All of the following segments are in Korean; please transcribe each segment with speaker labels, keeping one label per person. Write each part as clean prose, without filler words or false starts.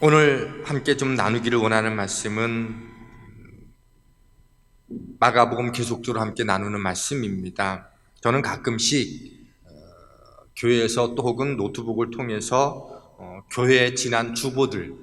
Speaker 1: 오늘 함께 좀 나누기를 원하는 말씀은 마가복음 계속적으로 함께 나누는 말씀입니다. 저는 가끔씩 교회에서 또 혹은 노트북을 통해서 교회에 지난 주보들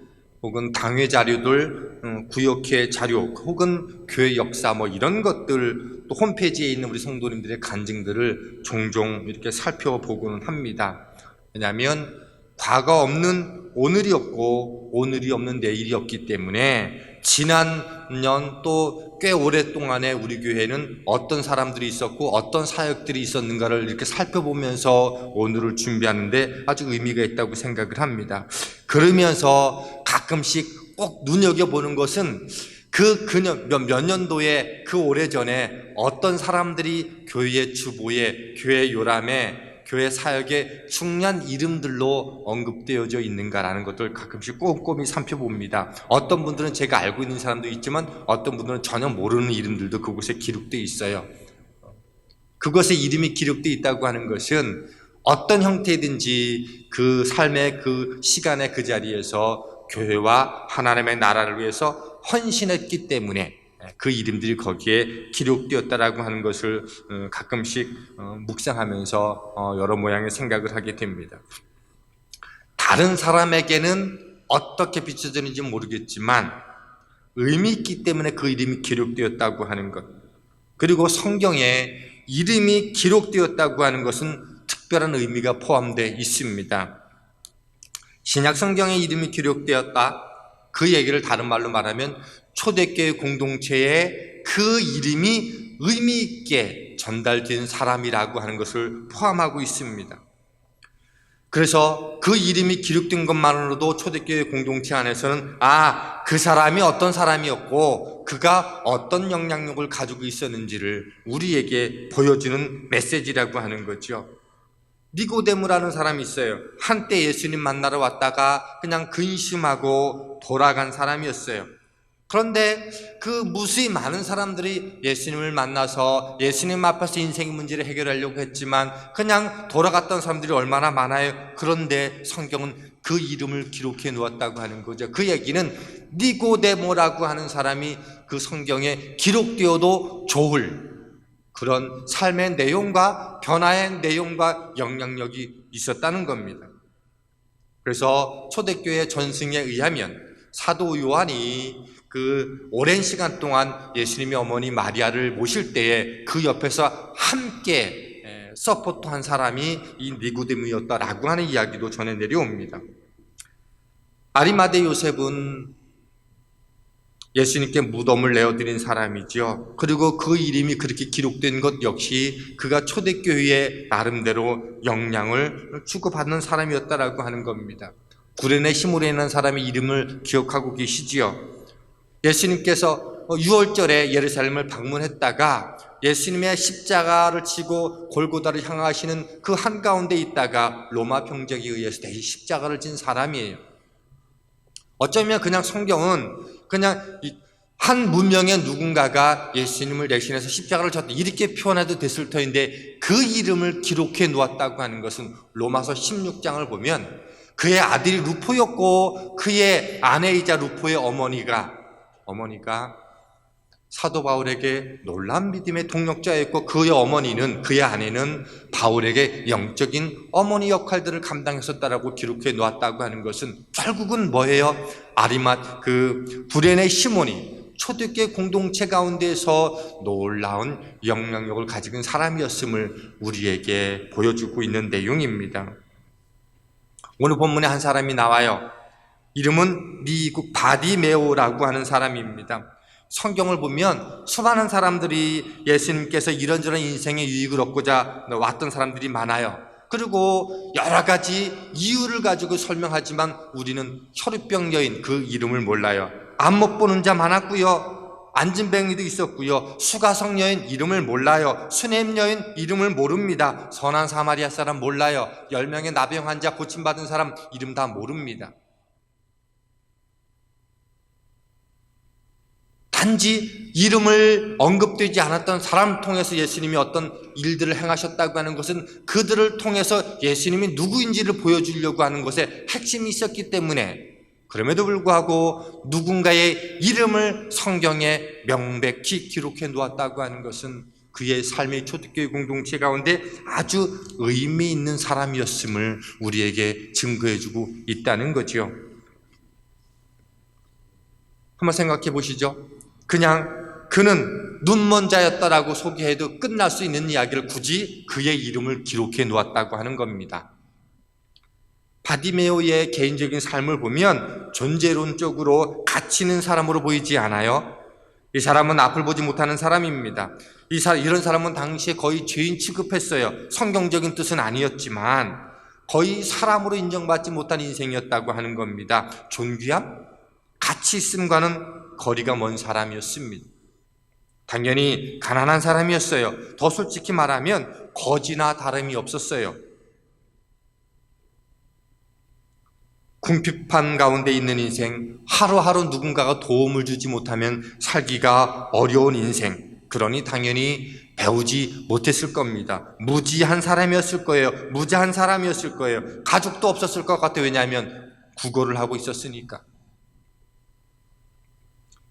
Speaker 1: 혹은 당회 자료들, 구역회 자료 혹은 교회 역사 이런 것들, 또 홈페이지에 있는 우리 성도님들의 간증들을 종종 이렇게 살펴보고는 합니다. 왜냐하면 과거 없는 오늘이 없고 오늘이 없는 내일이 없기 때문에 지난 년 또 꽤 오랫동안에 우리 교회는 어떤 사람들이 있었고 어떤 사역들이 있었는가를 이렇게 살펴보면서 오늘을 준비하는데 아주 의미가 있다고 생각을 합니다. 그러면서 가끔씩 꼭 눈여겨보는 것은 몇 년도에 그 오래전에 어떤 사람들이 교회의 주보에, 교회 요람에, 교회 사역에 중요한 이름들로 언급되어져 있는가라는 것들 가끔씩 꼼꼼히 살펴봅니다. 어떤 분들은 제가 알고 있는 사람도 있지만 어떤 분들은 전혀 모르는 이름들도 그곳에 기록되어 있어요. 그것에 이름이 기록되어 있다고 하는 것은 어떤 형태든지 그 삶의 그 시간의 그 자리에서 교회와 하나님의 나라를 위해서 헌신했기 때문에 그 이름들이 거기에 기록되었다라고 하는 것을 가끔씩 묵상하면서 여러 모양의 생각을 하게 됩니다. 다른 사람에게는 어떻게 비춰지는지 모르겠지만 의미 있기 때문에 그 이름이 기록되었다고 하는 것, 그리고 성경에 이름이 기록되었다고 하는 것은 특별한 의미가 포함되어 있습니다. 신약 성경에 이름이 기록되었다, 그 얘기를 다른 말로 말하면 초대교회 공동체에 그 이름이 의미 있게 전달된 사람이라고 하는 것을 포함하고 있습니다. 그래서 그 이름이 기록된 것만으로도 초대교회 공동체 안에서는 그 사람이 어떤 사람이었고 그가 어떤 영향력을 가지고 있었는지를 우리에게 보여주는 메시지라고 하는 거죠. 니고데모라는 사람이 있어요. 한때 예수님 만나러 왔다가 그냥 근심하고 돌아간 사람이었어요. 그런데 그 무수히 많은 사람들이 예수님을 만나서 예수님 앞에서 인생의 문제를 해결하려고 했지만 그냥 돌아갔던 사람들이 얼마나 많아요. 그런데 성경은 그 이름을 기록해 놓았다고 하는 거죠. 그 얘기는 니고데모라고 하는 사람이 그 성경에 기록되어도 좋을 그런 삶의 내용과 변화의 내용과 영향력이 있었다는 겁니다. 그래서 초대교회 전승에 의하면 사도 요한이 그 오랜 시간 동안 예수님의 어머니 마리아를 모실 때에 그 옆에서 함께 서포트한 사람이 이 니고데모였다라고 하는 이야기도 전해 내려옵니다. 아리마대 요셉은 예수님께 무덤을 내어드린 사람이죠. 그리고 그 이름이 그렇게 기록된 것 역시 그가 초대교회의 나름대로 영향을 주고받는 사람이었다라고 하는 겁니다. 구레네 시므온에 있는 사람의 이름을 기억하고 계시지요. 예수님께서 6월절에 예루살렘을 방문했다가 예수님의 십자가를 지고 골고다를 향하시는 그 한가운데 있다가 로마 병정에 의해서 대신 십자가를 진 사람이에요. 어쩌면 그냥 성경은 그냥 한 문명의 누군가가 예수님을 대신해서 십자가를 졌다 이렇게 표현해도 됐을 터인데 그 이름을 기록해 놓았다고 하는 것은 로마서 16장을 보면 그의 아들이 루포였고 그의 아내이자 루포의 어머니가 사도 바울에게 놀라운 믿음의 동력자였고 그의 어머니는, 그의 아내는 바울에게 영적인 어머니 역할들을 감당했었다라고 기록해 놓았다고 하는 것은 결국은 뭐예요? 구레네 시몬이 초대교회 공동체 가운데서 놀라운 영향력을 가지고 있는 사람이었음을 우리에게 보여주고 있는 내용입니다. 오늘 본문에 한 사람이 나와요. 이름은 미국 바디메오라고 하는 사람입니다. 성경을 보면 수많은 사람들이 예수님께서 이런저런 인생의 유익을 얻고자 왔던 사람들이 많아요. 그리고 여러 가지 이유를 가지고 설명하지만 우리는 혈우병 여인 그 이름을 몰라요. 안 못 보는 자 많았고요. 안진뱅이도 있었고요. 수가성 여인 이름을 몰라요. 수넴 여인 이름을 모릅니다. 선한 사마리아 사람 몰라요. 10명의 나병 환자 고침받은 사람 이름 다 모릅니다. 단지 이름을 언급되지 않았던 사람을 통해서 예수님이 어떤 일들을 행하셨다고 하는 것은 그들을 통해서 예수님이 누구인지를 보여주려고 하는 것에 핵심이 있었기 때문에 그럼에도 불구하고 누군가의 이름을 성경에 명백히 기록해 놓았다고 하는 것은 그의 삶의 초대교회 공동체 가운데 아주 의미 있는 사람이었음을 우리에게 증거해주고 있다는 거죠. 한번 생각해 보시죠. 그냥 그는 눈먼 자였다라고 소개해도 끝날 수 있는 이야기를 굳이 그의 이름을 기록해 놓았다고 하는 겁니다. 바디메오의 개인적인 삶을 보면 존재론적으로 가치 있는 사람으로 보이지 않아요. 이 사람은 앞을 보지 못하는 사람입니다. 이런 사람은 당시에 거의 죄인 취급했어요. 성경적인 뜻은 아니었지만 거의 사람으로 인정받지 못한 인생이었다고 하는 겁니다. 존귀함, 가치 있음과는 거리가 먼 사람이었습니다. 당연히 가난한 사람이었어요. 더 솔직히 말하면 거지나 다름이 없었어요. 궁핍한 가운데 있는 인생, 하루하루 누군가가 도움을 주지 못하면 살기가 어려운 인생, 그러니 당연히 배우지 못했을 겁니다. 무지한 사람이었을 거예요. 무지한 사람이었을 거예요. 가족도 없었을 것 같아요. 왜냐하면 구걸을 하고 있었으니까.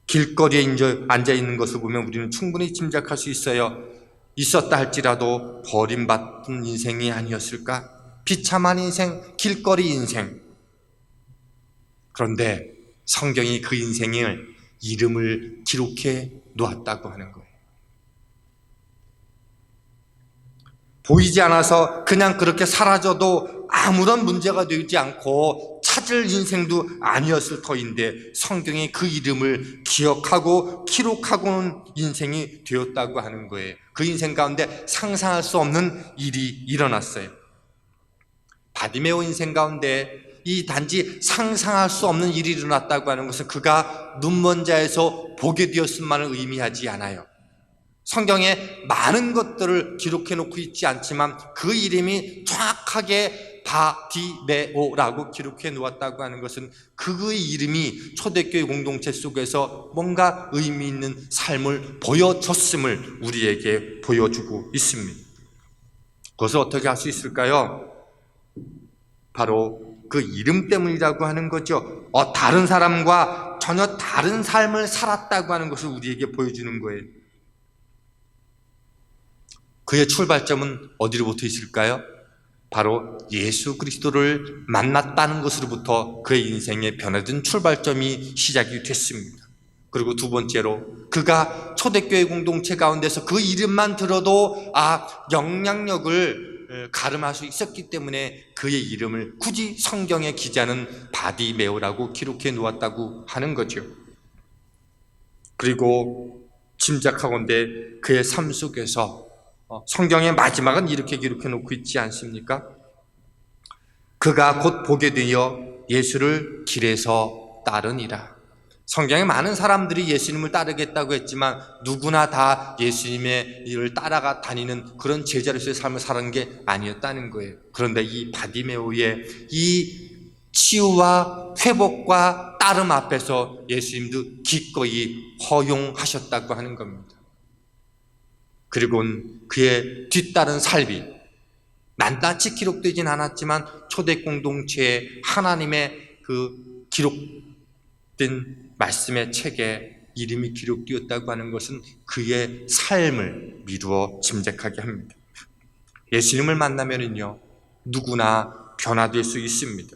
Speaker 1: 길거리에 앉아있는 것을 보면 우리는 충분히 짐작할 수 있어요. 있었다 할지라도 버림받은 인생이 아니었을까? 비참한 인생, 길거리 인생. 그런데 성경이 그 인생을 이름을 기록해 놓았다고 하는 거예요. 보이지 않아서 그냥 그렇게 사라져도 아무런 문제가 되지 않고 찾을 인생도 아니었을 터인데 성경이 그 이름을 기억하고 기록하고는 인생이 되었다고 하는 거예요. 그 인생 가운데 상상할 수 없는 일이 일어났어요. 바디메오 인생 가운데 이 단지 상상할 수 없는 일이 일어났다고 하는 것은 그가 눈먼 자에서 보게 되었음만을 의미하지 않아요. 성경에 많은 것들을 기록해 놓고 있지 않지만 그 이름이 정확하게 바디메오라고 기록해 놓았다고 하는 것은 그의 이름이 초대교회 공동체 속에서 뭔가 의미 있는 삶을 보여줬음을 우리에게 보여주고 있습니다. 그것을 어떻게 할 수 있을까요? 바로 그 이름 때문이라고 하는 거죠. 다른 사람과 전혀 다른 삶을 살았다고 하는 것을 우리에게 보여주는 거예요. 그의 출발점은 어디로부터 있을까요? 바로 예수 그리스도를 만났다는 것으로부터 그의 인생의 변화된 출발점이 시작이 됐습니다. 그리고 두 번째로 그가 초대교회 공동체 가운데서 그 이름만 들어도 영향력을 가름할 수 있었기 때문에 그의 이름을 굳이 성경에 기자는 바디메오라고 기록해 놓았다고 하는 거죠. 그리고 짐작하건대 그의 삶 속에서 성경의 마지막은 이렇게 기록해 놓고 있지 않습니까? 그가 곧 보게 되어 예수를 길에서 따르니라. 성경에 많은 사람들이 예수님을 따르겠다고 했지만 누구나 다 예수님의 일을 따라가 다니는 그런 제자로서의 삶을 사는 게 아니었다는 거예요. 그런데 이 바디메오의 이 치유와 회복과 따름 앞에서 예수님도 기꺼이 허용하셨다고 하는 겁니다. 그리고는 그의 뒤따른 삶이 낱낱이 기록되진 않았지만 초대 공동체에 하나님의 그 기록된 말씀의 책에 이름이 기록되었다고 하는 것은 그의 삶을 미루어 짐작하게 합니다. 예수님을 만나면은요 누구나 변화될 수 있습니다.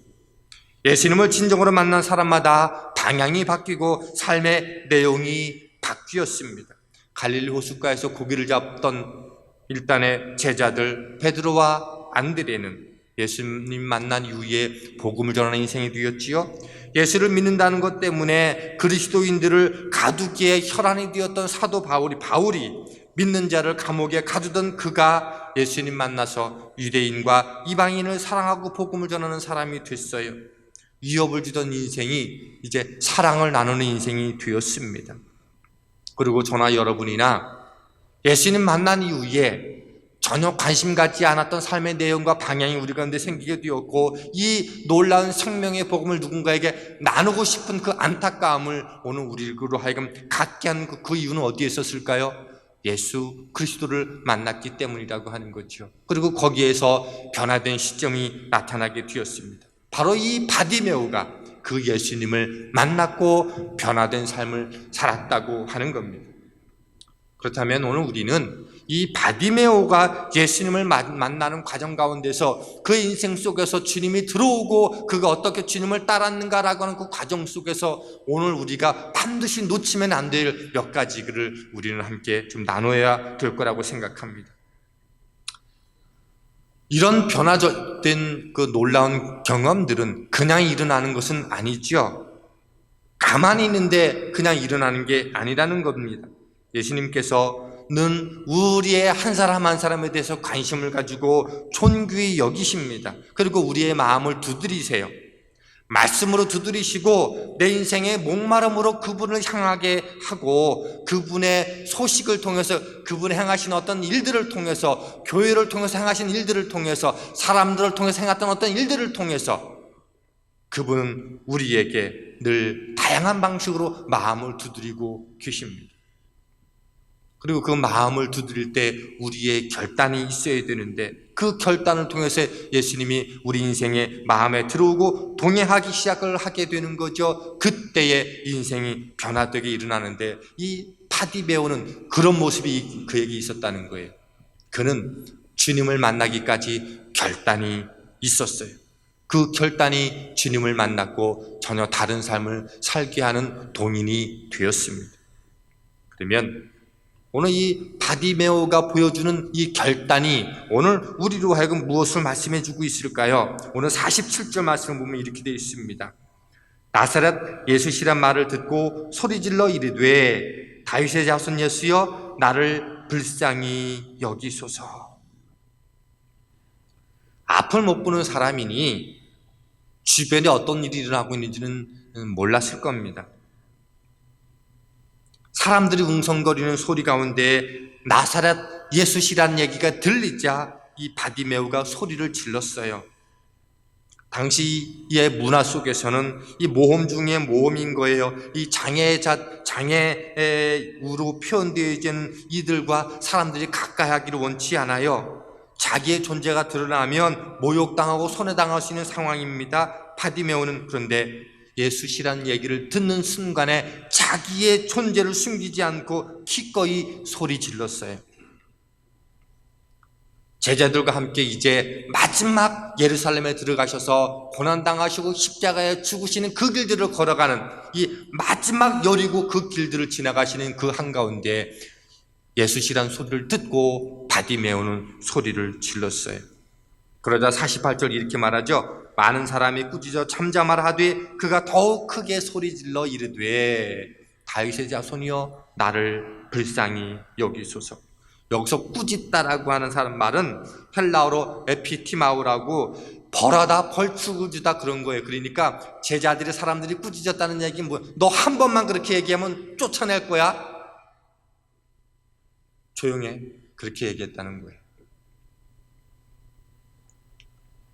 Speaker 1: 예수님을 진정으로 만난 사람마다 방향이 바뀌고 삶의 내용이 바뀌었습니다. 갈릴리 호숫가에서 고기를 잡던 일단의 제자들 베드로와 안드레는 예수님 만난 이후에 복음을 전하는 인생이 되었지요. 예수를 믿는다는 것 때문에 그리스도인들을 가두기에 혈안이 되었던 사도 바울이 믿는 자를 감옥에 가두던 그가 예수님 만나서 유대인과 이방인을 사랑하고 복음을 전하는 사람이 됐어요. 위협을 주던 인생이 이제 사랑을 나누는 인생이 되었습니다. 그리고 저나 여러분이나 예수님 만난 이후에 전혀 관심 갖지 않았던 삶의 내용과 방향이 우리 가운데 생기게 되었고 이 놀라운 생명의 복음을 누군가에게 나누고 싶은 그 안타까움을 오늘 우리로 하여금 갖게 한 그 이유는 어디에 있었을까요? 예수 그리스도를 만났기 때문이라고 하는 거죠. 그리고 거기에서 변화된 시점이 나타나게 되었습니다. 바로 이 바디메오가 그 예수님을 만났고 변화된 삶을 살았다고 하는 겁니다. 그렇다면 오늘 우리는 이 바디메오가 예수님을 만나는 과정 가운데서 그 인생 속에서 주님이 들어오고 그가 어떻게 주님을 따랐는가라고 하는 그 과정 속에서 오늘 우리가 반드시 놓치면 안 될 몇 가지를 우리는 함께 좀 나눠야 될 거라고 생각합니다. 이런 변화된 그 놀라운 경험들은 그냥 일어나는 것은 아니죠. 가만히 있는데 그냥 일어나는 게 아니라는 겁니다. 예수님께서는 우리의 한 사람 한 사람에 대해서 관심을 가지고 존귀히 여기십니다. 그리고 우리의 마음을 두드리세요. 말씀으로 두드리시고 내 인생의 목마름으로 그분을 향하게 하고 그분의 소식을 통해서 그분이 행하신 어떤 일들을 통해서 교회를 통해서 행하신 일들을 통해서 사람들을 통해서 행했던 어떤 일들을 통해서 그분은 우리에게 늘 다양한 방식으로 마음을 두드리고 계십니다. 그리고 그 마음을 두드릴 때 우리의 결단이 있어야 되는데 그 결단을 통해서 예수님이 우리 인생의 마음에 들어오고 동행하기 시작을 하게 되는 거죠. 그때의 인생이 변화되게 일어나는데 이 바디메오는 그런 모습이 그에게 있었다는 거예요. 그는 주님을 만나기까지 결단이 있었어요. 그 결단이 주님을 만났고 전혀 다른 삶을 살게 하는 동인이 되었습니다. 그러면 오늘 이 바디메오가 보여주는 이 결단이 오늘 우리로 하여금 무엇을 말씀해 주고 있을까요? 오늘 47절 말씀을 보면 이렇게 되어 있습니다. 나사렛 예수시란 말을 듣고 소리질러 이르되 다윗의 자손 예수여 나를 불쌍히 여기소서. 앞을 못 보는 사람이니 주변에 어떤 일이 일어나고 있는지는 몰랐을 겁니다. 사람들이 웅성거리는 소리 가운데 나사렛 예수시란 얘기가 들리자 이 바디메오가 소리를 질렀어요. 당시의 문화 속에서는 이 모험 중에 모험인 거예요. 이 장애우로 표현되어진 이들과 사람들이 가까이 하기를 원치 않아요. 자기의 존재가 드러나면 모욕당하고 손해당할 수 있는 상황입니다. 바디메오는 그런데 예수시란 얘기를 듣는 순간에 자기의 존재를 숨기지 않고 기꺼이 소리 질렀어요. 제자들과 함께 이제 마지막 예루살렘에 들어가셔서 고난당하시고 십자가에 죽으시는 그 길들을 걸어가는 이 마지막 여리고 그 길들을 지나가시는 그 한가운데 예수시란 소리를 듣고 바디메오는 소리를 질렀어요. 그러자 48절 이렇게 말하죠. 많은 사람이 꾸짖어 잠잠하라 하되 그가 더욱 크게 소리질러 이르되 다윗의 자손이여 나를 불쌍히 여기소서. 여기서 꾸짖다라고 하는 사람 말은 헬라어로 에피티마우라고 벌하다 벌축을 주다 그런 거예요. 그러니까 제자들이 사람들이 꾸짖었다는 얘기는 뭐 너 한 번만 그렇게 얘기하면 쫓아낼 거야. 조용해. 그렇게 얘기했다는 거예요.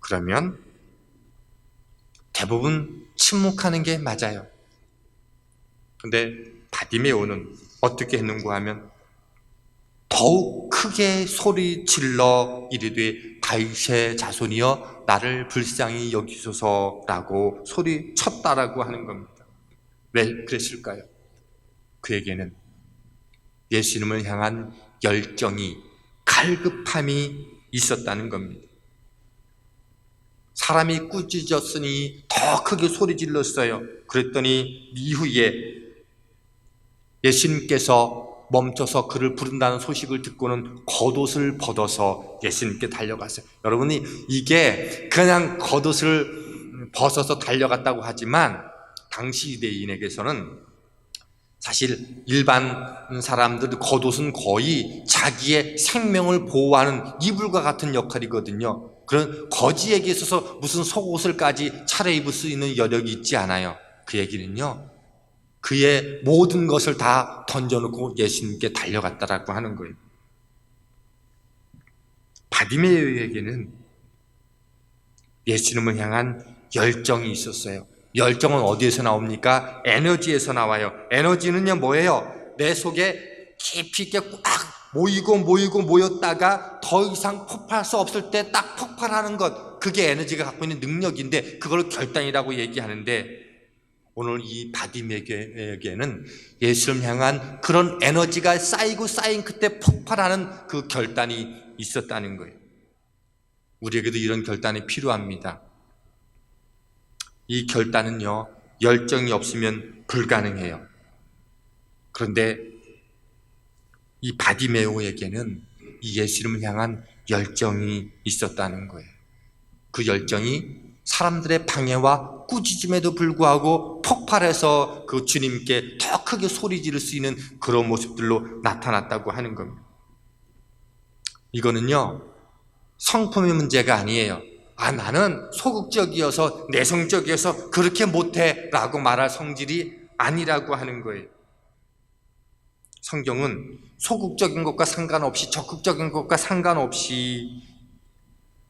Speaker 1: 그러면 대부분 침묵하는 게 맞아요. 근데 바디메오는 어떻게 했는가 하면 더욱 크게 소리 질러 이르되 다윗의 자손이여 나를 불쌍히 여기소서라고 소리쳤다라고 하는 겁니다. 왜 그랬을까요? 그에게는 예수님을 향한 열정이 갈급함이 있었다는 겁니다. 사람이 꾸짖었으니 더 크게 소리 질렀어요. 그랬더니 이후에 예수님께서 멈춰서 그를 부른다는 소식을 듣고는 겉옷을 벗어서 예수님께 달려갔어요. 여러분이 이게 그냥 겉옷을 벗어서 달려갔다고 하지만 당시 유대인에게서는 사실 일반 사람들 겉옷은 거의 자기의 생명을 보호하는 이불과 같은 역할이거든요. 그런 거지에게 있어서 무슨 속옷을까지 차려입을 수 있는 여력이 있지 않아요. 그 얘기는요, 그의 모든 것을 다 던져놓고 예수님께 달려갔다라고 하는 거예요. 바디메오에게는 예수님을 향한 열정이 있었어요. 열정은 어디에서 나옵니까? 에너지에서 나와요. 에너지는요 뭐예요? 내 속에 깊이 있게 꽉 모였다가 더 이상 폭발할 수 없을 때 딱 폭발하는 것, 그게 에너지가 갖고 있는 능력인데 그걸 결단이라고 얘기하는데 오늘 이 바디메오에게는 예수를 향한 그런 에너지가 쌓이고 쌓인 그때 폭발하는 그 결단이 있었다는 거예요. 우리에게도 이런 결단이 필요합니다. 이 결단은요, 열정이 없으면 불가능해요. 그런데 이 바디메오에게는 이 예수님을 향한 열정이 있었다는 거예요. 그 열정이 사람들의 방해와 꾸짖음에도 불구하고 폭발해서 그 주님께 더 크게 소리 지를 수 있는 그런 모습들로 나타났다고 하는 겁니다. 이거는요, 성품의 문제가 아니에요. 나는 소극적이어서 내성적이어서 그렇게 못해 라고 말할 성질이 아니라고 하는 거예요. 성경은 소극적인 것과 상관없이 적극적인 것과 상관없이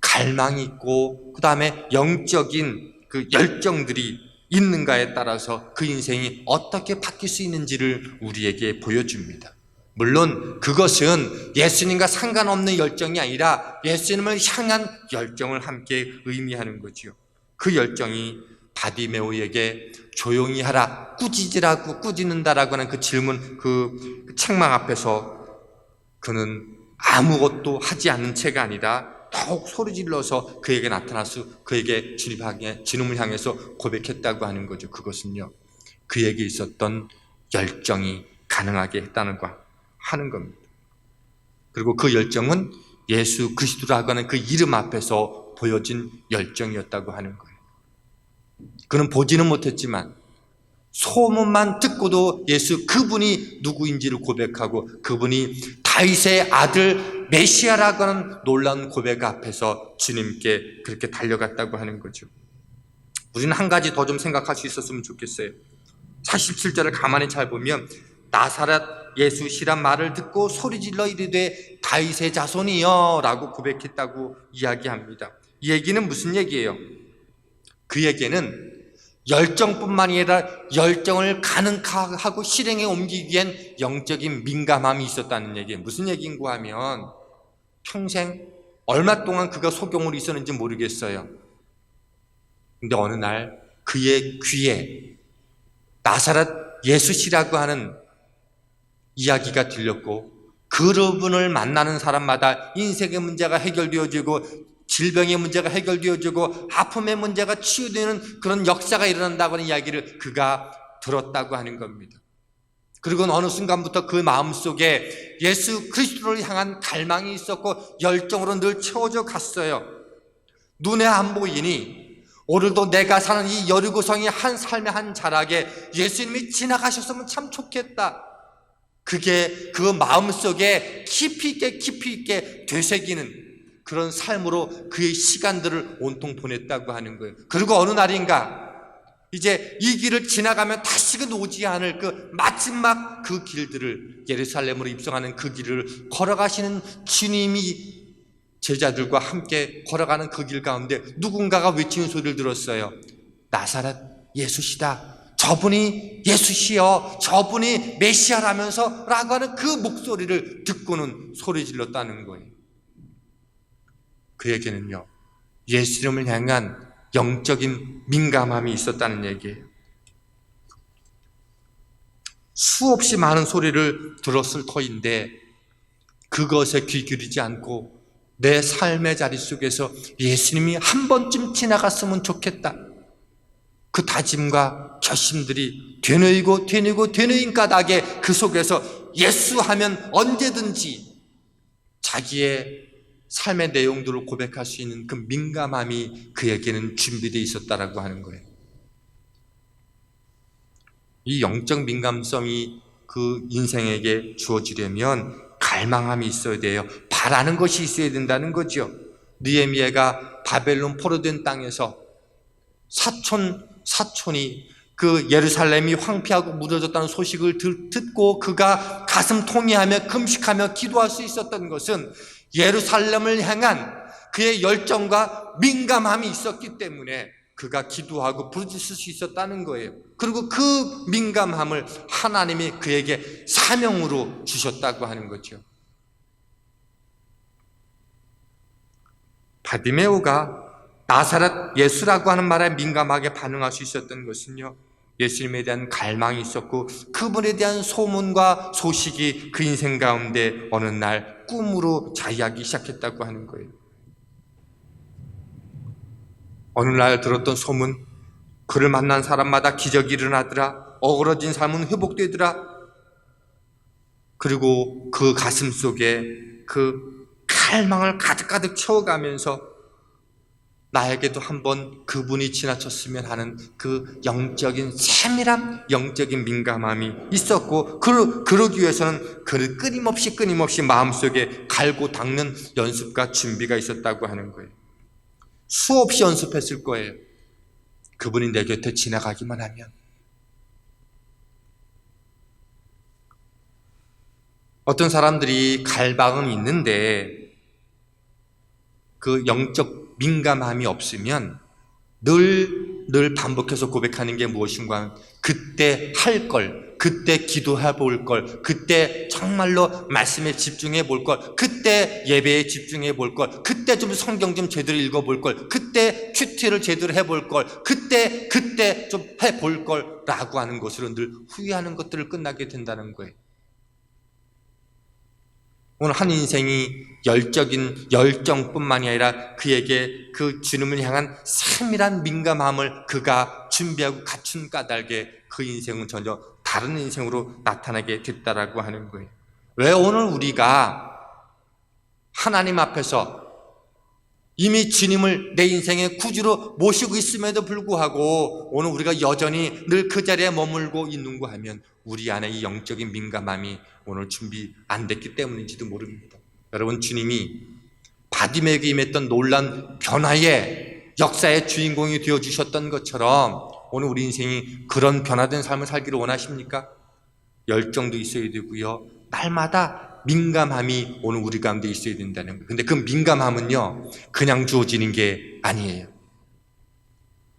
Speaker 1: 갈망이 있고 그 다음에 영적인 그 열정들이 있는가에 따라서 그 인생이 어떻게 바뀔 수 있는지를 우리에게 보여줍니다. 물론 그것은 예수님과 상관없는 열정이 아니라 예수님을 향한 열정을 함께 의미하는 거죠. 그 열정이 바디메오에게 조용히 하라, 꾸짖으라고 꾸짖는다라고 하는 그 질문, 그 책망 앞에서 그는 아무것도 하지 않는 채가 아니라 더욱 소리 질러서 그에게 나타나서 그에게 주님을 향해서 고백했다고 하는 거죠. 그것은요, 그에게 있었던 열정이 가능하게 했다는 거 하는 겁니다. 그리고 그 열정은 예수 그리스도라고 하는 그 이름 앞에서 보여진 열정이었다고 하는 거예요. 그는 보지는 못했지만 소문만 듣고도 예수 그분이 누구인지를 고백하고 그분이 다윗의 아들 메시아라고 하는 놀라운 고백 앞에서 주님께 그렇게 달려갔다고 하는 거죠. 우리는 한 가지 더 좀 생각할 수 있었으면 좋겠어요. 47절을 가만히 잘 보면 나사렛 예수시란 말을 듣고 소리질러 이르되 다윗의 자손이여 라고 고백했다고 이야기합니다. 이 얘기는 무슨 얘기예요? 그에게는 열정뿐만이 아니라 열정을 가능하고 실행에 옮기기 위한 영적인 민감함이 있었다는 얘기예요. 무슨 얘기인가 하면 평생 얼마 동안 그가 소경으로 있었는지 모르겠어요. 근데 어느 날 그의 귀에 나사렛 예수시라고 하는 이야기가 들렸고 그분을 만나는 사람마다 인생의 문제가 해결되어지고 질병의 문제가 해결되어지고 아픔의 문제가 치유되는 그런 역사가 일어난다고 하는 이야기를 그가 들었다고 하는 겁니다. 그리고 어느 순간부터 그 마음속에 예수 그리스도를 향한 갈망이 있었고 열정으로 늘 채워져 갔어요. 눈에 안 보이니 오늘도 내가 사는 이 여리고성의 한 삶의 한 자락에 예수님이 지나가셨으면 참 좋겠다. 그게 그 마음속에 깊이 있게 되새기는 그런 삶으로 그의 시간들을 온통 보냈다고 하는 거예요. 그리고 어느 날인가 이제 이 길을 지나가면 다시는 오지 않을 그 마지막 그 길들을 예루살렘으로 입성하는 그 길을 걸어가시는 주님이 제자들과 함께 걸어가는 그 길 가운데 누군가가 외치는 소리를 들었어요. 나사렛 예수시다. 저분이 예수시여, 저분이 메시아라면서 라고 하는 그 목소리를 듣고는 소리 질렀다는 거예요. 그에게는요, 예수님을 향한 영적인 민감함이 있었다는 얘기예요. 수없이 많은 소리를 들었을 터인데 그것에 귀 기울이지 않고 내 삶의 자리 속에서 예수님이 한 번쯤 지나갔으면 좋겠다. 그 다짐과 결심들이 되뇌인 까닭에 그 속에서 예수하면 언제든지 자기의 삶의 내용들을 고백할 수 있는 그 민감함이 그에게는 준비되어 있었다라고 하는 거예요. 이 영적 민감성이 그 인생에게 주어지려면 갈망함이 있어야 돼요. 바라는 것이 있어야 된다는 거죠. 느헤미야가 바벨론 포로된 땅에서 사촌이 그 예루살렘이 황폐하고 무너졌다는 소식을 듣고 그가 가슴 통이하며 금식하며 기도할 수 있었던 것은 예루살렘을 향한 그의 열정과 민감함이 있었기 때문에 그가 기도하고 부르짖을 수 있었다는 거예요. 그리고 그 민감함을 하나님이 그에게 사명으로 주셨다고 하는 거죠. 바디메오가 나사렛 예수라고 하는 말에 민감하게 반응할 수 있었던 것은요, 예수님에 대한 갈망이 있었고 그분에 대한 소문과 소식이 그 인생 가운데 어느 날 꿈으로 자리하기 시작했다고 하는 거예요. 어느 날 들었던 소문, 그를 만난 사람마다 기적이 일어나더라. 어그러진 삶은 회복되더라. 그리고 그 가슴 속에 그 갈망을 가득가득 채워가면서 나에게도 한번 그분이 지나쳤으면 하는 그 영적인 세밀함, 영적인 민감함이 있었고 그러기 위해서는 그를 끊임없이 마음속에 갈고 닦는 연습과 준비가 있었다고 하는 거예요. 수없이 연습했을 거예요. 그분이 내 곁에 지나가기만 하면. 어떤 사람들이 갈망은 있는데 그 영적 민감함이 없으면 늘 반복해서 고백하는 게 무엇인가 하면 그때 할 걸, 그때 기도해 볼 걸, 그때 정말로 말씀에 집중해 볼 걸, 그때 예배에 집중해 볼 걸, 그때 좀 성경 좀 제대로 읽어 볼 걸, 그때 큐티를 제대로 해 볼 걸, 그때 좀 해 볼 걸 라고 하는 것으로 늘 후회하는 것들을 끝나게 된다는 거예요. 오늘 한 인생이 열적인 열정뿐만이 아니라 그에게 그 주님을 향한 세밀한 민감함을 그가 준비하고 갖춘 까닭에 그 인생은 전혀 다른 인생으로 나타나게 됐다라고 하는 거예요. 왜 오늘 우리가 하나님 앞에서 이미 주님을 내 인생의 구주로 모시고 있음에도 불구하고 오늘 우리가 여전히 늘 그 자리에 머물고 있는가 하면 우리 안에 이 영적인 민감함이 오늘 준비 안 됐기 때문인지도 모릅니다. 여러분, 주님이 바디메에게 임했던 놀란 변화의 역사의 주인공이 되어주셨던 것처럼 오늘 우리 인생이 그런 변화된 삶을 살기를 원하십니까? 열정도 있어야 되고요, 날마다 민감함이 오늘 우리 가운데 있어야 된다는 거예요. 근데 그 민감함은요 그냥 주어지는 게 아니에요.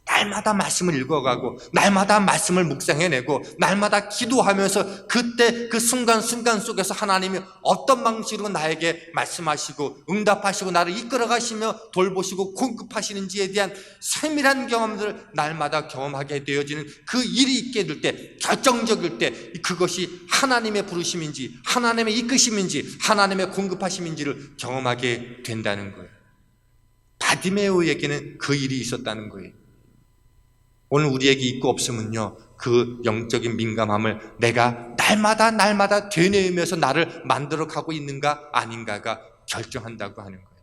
Speaker 1: 날마다 말씀을 읽어가고 날마다 말씀을 묵상해내고 날마다 기도하면서 그때 그 순간순간 속에서 하나님이 어떤 방식으로 나에게 말씀하시고 응답하시고 나를 이끌어가시며 돌보시고 공급하시는지에 대한 세밀한 경험들을 날마다 경험하게 되어지는 그 일이 있게 될 때, 결정적일 때 그것이 하나님의 부르심인지 하나님의 이끄심인지 하나님의 공급하심인지를 경험하게 된다는 거예요. 바디메오에게는 그 일이 있었다는 거예요. 오늘 우리에게 있고 없으면요 그 영적인 민감함을 내가 날마다 되뇌이면서 나를 만들어 가고 있는가 아닌가가 결정한다고 하는 거예요.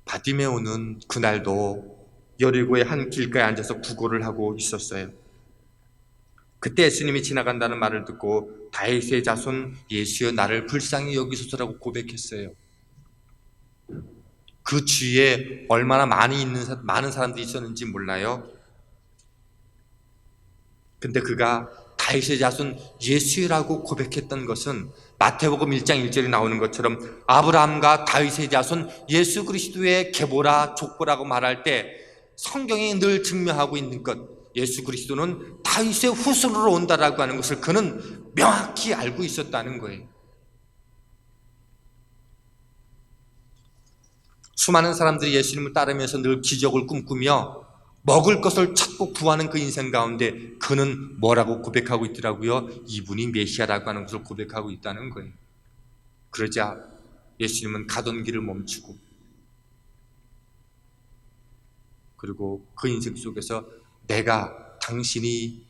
Speaker 1: 바디메오는 그날도 여리고의 한 길가에 앉아서 구걸을 하고 있었어요. 그때 예수님이 지나간다는 말을 듣고 다윗의 자손 예수여 나를 불쌍히 여기소서라고 고백했어요. 그 주위에 얼마나 많은 사람들이 있었는지 몰라요. 근데 그가 다윗의 자손 예수라고 고백했던 것은 마태복음 1장 1절에 나오는 것처럼 아브라함과 다윗의 자손 예수 그리스도의 계보라 족보라고 말할 때 성경이 늘 증명하고 있는 것, 예수 그리스도는 다윗의 후손으로 온다라고 하는 것을 그는 명확히 알고 있었다는 거예요. 수많은 사람들이 예수님을 따르면서 늘 기적을 꿈꾸며 먹을 것을 찾고 구하는 그 인생 가운데 그는 뭐라고 고백하고 있더라고요? 이분이 메시아라고 하는 것을 고백하고 있다는 거예요. 그러자 예수님은 가던 길을 멈추고 그리고 그 인생 속에서 내가 당신이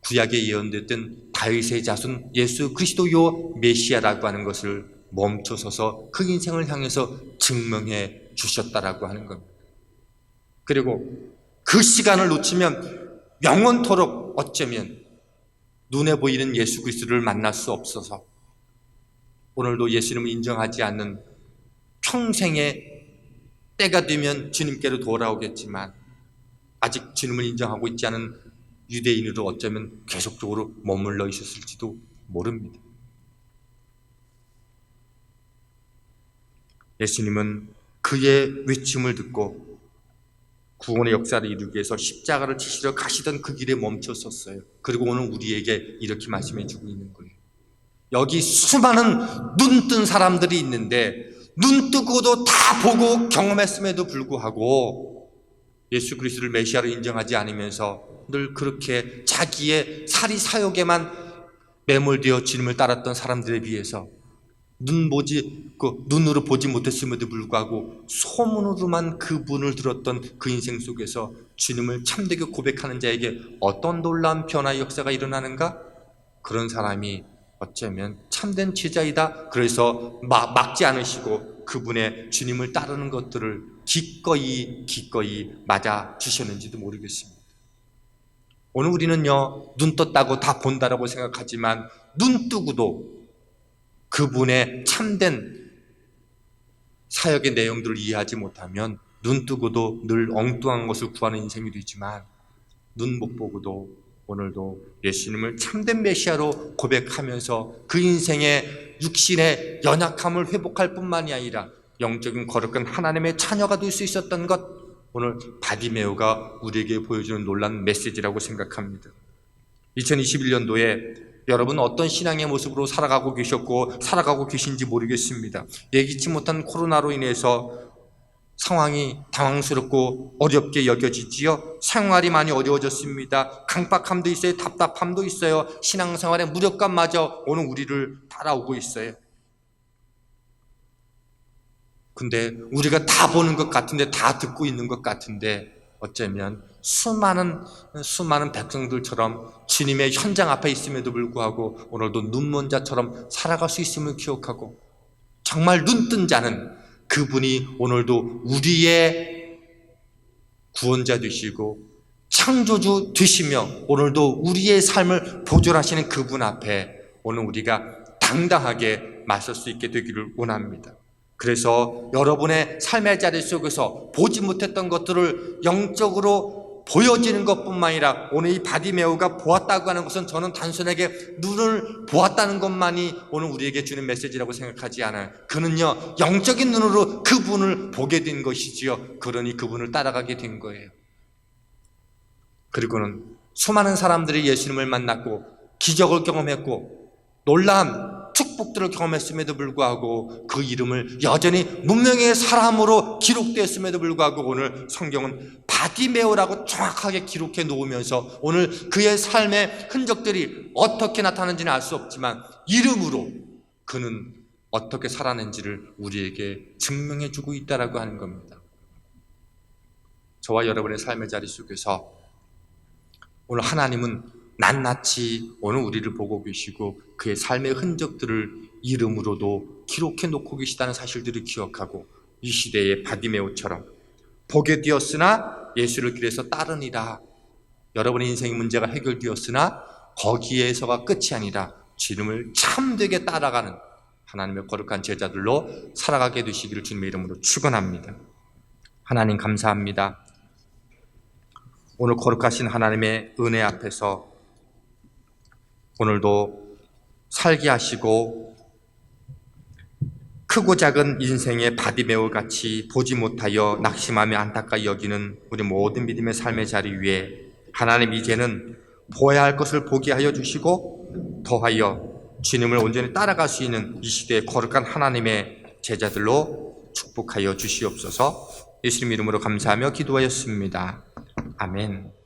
Speaker 1: 구약에 예언됐던 다윗의 자손 예수 그리스도요 메시아라고 하는 것을 멈춰서서 그 인생을 향해서 증명해 주셨다라고 하는 겁니다. 그리고 그 시간을 놓치면 영원토록 어쩌면 눈에 보이는 예수 그리스도를 만날 수 없어서 오늘도 예수님을 인정하지 않는 평생의 때가 되면 주님께로 돌아오겠지만 아직 주님을 인정하고 있지 않은 유대인으로 어쩌면 계속적으로 머물러 있었을지도 모릅니다. 예수님은 그의 외침을 듣고 구원의 역사를 이루기 위해서 십자가를 지시러 가시던 그 길에 멈췄었어요. 그리고 오늘 우리에게 이렇게 말씀해 주고 있는 거예요. 여기 수많은 눈뜬 사람들이 있는데 눈 뜨고도 다 보고 경험했음에도 불구하고 예수 그리스도를 메시아로 인정하지 않으면서 늘 그렇게 자기의 사리 사욕에만 매몰되어 주님을 따랐던 사람들에 비해서 눈으로 보지 못했음에도 불구하고 소문으로만 그분을 들었던 그 인생 속에서 주님을 참되게 고백하는 자에게 어떤 놀라운 변화의 역사가 일어나는가? 그런 사람이 어쩌면 참된 제자이다. 그래서 막지 않으시고 그분의 주님을 따르는 것들을 기꺼이 맞아 주셨는지도 모르겠습니다. 오늘 우리는요, 눈 떴다고 다 본다라고 생각하지만 눈 뜨고도 그분의 참된 사역의 내용들을 이해하지 못하면 눈 뜨고도 늘 엉뚱한 것을 구하는 인생이 되지만 눈 못 보고도 오늘도 예수님을 참된 메시아로 고백하면서 그 인생의 육신의 연약함을 회복할 뿐만이 아니라 영적인 거룩한 하나님의 자녀가 될 수 있었던 것, 오늘 바디메오가 우리에게 보여주는 놀라운 메시지라고 생각합니다. 2021년도에 여러분 어떤 신앙의 모습으로 살아가고 계셨고 살아가고 계신지 모르겠습니다. 예기치 못한 코로나로 인해서 상황이 당황스럽고 어렵게 여겨지지요. 생활이 많이 어려워졌습니다. 강박함도 있어요. 답답함도 있어요. 신앙생활의 무력감마저 오늘 우리를 따라오고 있어요. 근데 우리가 다 보는 것 같은데, 다 듣고 있는 것 같은데, 어쩌면 수많은 백성들처럼 주님의 현장 앞에 있음에도 불구하고 오늘도 눈먼 자처럼 살아갈 수 있음을 기억하고, 정말 눈뜬 자는 그분이 오늘도 우리의 구원자 되시고 창조주 되시며 오늘도 우리의 삶을 보존하시는 그분 앞에 오늘 우리가 당당하게 맞설 수 있게 되기를 원합니다. 그래서 여러분의 삶의 자리 속에서 보지 못했던 것들을 영적으로 보여지는 것뿐만 아니라 오늘 이 바디메오가 보았다고 하는 것은 저는 단순하게 눈을 보았다는 것만이 오늘 우리에게 주는 메시지라고 생각하지 않아요. 그는요, 영적인 눈으로 그분을 보게 된 것이지요. 그러니 그분을 따라가게 된 거예요. 그리고는 수많은 사람들이 예수님을 만났고 기적을 경험했고 놀라운 축복들을 경험했음에도 불구하고 그 이름을 여전히 문명의 사람으로 기록되었음에도 불구하고 오늘 성경은 바디메오라고 정확하게 기록해 놓으면서 오늘 그의 삶의 흔적들이 어떻게 나타나는지는 알 수 없지만 이름으로 그는 어떻게 살았는지를 우리에게 증명해 주고 있다라고 하는 겁니다. 저와 여러분의 삶의 자리 속에서 오늘 하나님은 낱낱이 오늘 우리를 보고 계시고 그의 삶의 흔적들을 이름으로도 기록해 놓고 계시다는 사실들을 기억하고 이 시대의 바디메오처럼 보게 되었으나 예수를 길에서 따르니라. 여러분의 인생의 문제가 해결되었으나 거기에서가 끝이 아니라 주님을 참되게 따라가는 하나님의 거룩한 제자들로 살아가게 되시기를 주님의 이름으로 축원합니다. 하나님 감사합니다. 오늘 거룩하신 하나님의 은혜 앞에서 오늘도 살게 하시고 크고 작은 인생의 바디메오 같이 보지 못하여 낙심하며 안타까이 여기는 우리 모든 믿음의 삶의 자리 위에 하나님 이제는 보아야 할 것을 보게 하여 주시고 더하여 주님을 온전히 따라갈 수 있는 이 시대의 거룩한 하나님의 제자들로 축복하여 주시옵소서. 예수님 이름으로 감사하며 기도하였습니다. 아멘.